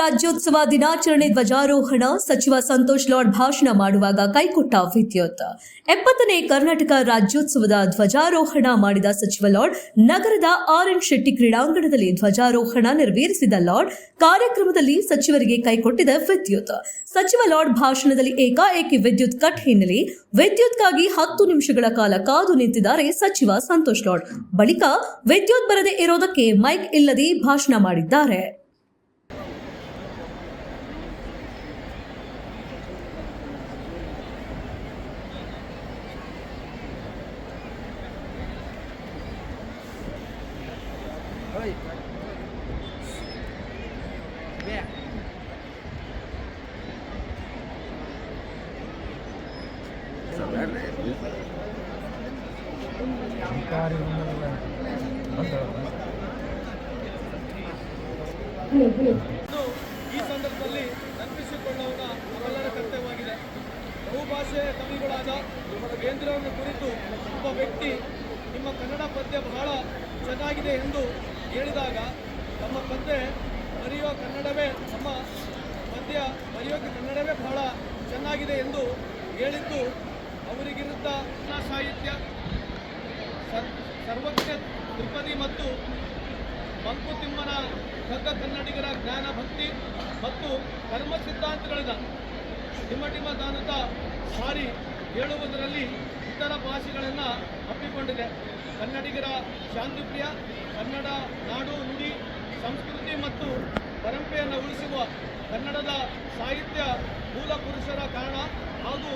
ರಾಜ್ಯೋತ್ಸವ ದಿನಾಚರಣೆ ಧ್ವಜಾರೋಹಣ ಸಚಿವ ಸಂತೋಷ್ ಲಾಡ್ ಭಾಷಣ ಮಾಡುವಾಗ ಕೈಕೊಟ್ಟ ವಿದ್ಯುತ್ 70ನೇ ಕರ್ನಾಟಕ ರಾಜ್ಯೋತ್ಸವದ ಧ್ವಜಾರೋಹಣ ಮಾಡಿದ ಸಚಿವ ಲಾಡ್ ನಗರದ ಆರ್.ಎನ್. ಶೆಟ್ಟಿ ಕ್ರೀಡಾಂಗಣದಲ್ಲಿ ಧ್ವಜಾರೋಹಣ ನೆರವೇರಿಸಿದ ಲಾಡ್ ಕಾರ್ಯಕ್ರಮದಲ್ಲಿ ಸಚಿವರಿಗೆ ಕೈಕೊಟ್ಟಿದ ವಿದ್ಯುತ್. ಸಚಿವ ಲಾಡ್ ಭಾಷಣದಲ್ಲಿ ಏಕಾಏಕಿ ವಿದ್ಯುತ್ ಕಟ್ ಹಿನ್ನೆಲೆ ವಿದ್ಯುತ್ಗಾಗಿ 10 ನಿಮಿಷಗಳ ಕಾಲ ಕಾದು ನಿಂತಿದ್ದಾರೆ ಸಚಿವ ಸಂತೋಷ್ ಲಾಡ್. ಬಳಿಕ ವಿದ್ಯುತ್ ಬರದೇ ಇರೋದಕ್ಕೆ ಮೈಕ್ ಇಲ್ಲದೆ ಭಾಷಣ ಮಾಡಿದ್ದಾರೆ. ಈ ಸಂದರ್ಭದಲ್ಲಿ ನೆನಪಿಸಿಕೊಳ್ಳುವ ನಮ್ಮೆಲ್ಲರ ಕರ್ತವ್ಯವಾಗಿದೆ. ಬಹುಭಾಷೆಯ ಕವಿಗಳಾದ ಕೇಂದ್ರವನ್ನು ಕುರಿತು ಒಬ್ಬ ವ್ಯಕ್ತಿ ನಿಮ್ಮ ಕನ್ನಡ ಪದ್ಯ ಬಹಳ ಚೆನ್ನಾಗಿದೆ ಎಂದು ಹೇಳಿದಾಗ ನಮ್ಮ ಪದ್ಯ ಬರೆಯೋ ಕನ್ನಡವೇ ನಮ್ಮ ಪದ್ಯ ಬರೆಯೋಕ್ಕೆ ಕನ್ನಡವೇ ಬಹಳ ಚೆನ್ನಾಗಿದೆ ಎಂದು ಹೇಳಿದ್ದು ಅವರಿಗಿರುತ್ತ ಸಾಹಿತ್ಯ ಸರ್ವಜ್ಞ ತ್ರಿಪದಿ ಮತ್ತು ಮಂಕುತಿಮ್ಮನ ಕಗ್ಗ ಕನ್ನಡಿಗರ ಜ್ಞಾನ ಭಕ್ತಿ ಮತ್ತು ಕರ್ಮ ಸಿದ್ಧಾಂತಗಳಿಂದ ಡಿಮಡಿಮ ದಾನದ ಸಾರಿ ಹೇಳುವುದರಲ್ಲಿ ಇತರ ಭಾಷೆಗಳನ್ನು ಹಬ್ಬಿಕೊಂಡಿದೆ. ಕನ್ನಡಿಗರ ಶಾಂತಿಪ್ರಿಯ ಕನ್ನಡ ನಾಡು ನುಡಿ ಸಂಸ್ಕೃತಿ ಮತ್ತು ಪರಂಪರೆಯನ್ನು ಉಳಿಸುವ ಕನ್ನಡದ ಸಾಹಿತ್ಯ ಮೂಲ ಪುರುಷರ ಕಾರಣ ಹಾಗೂ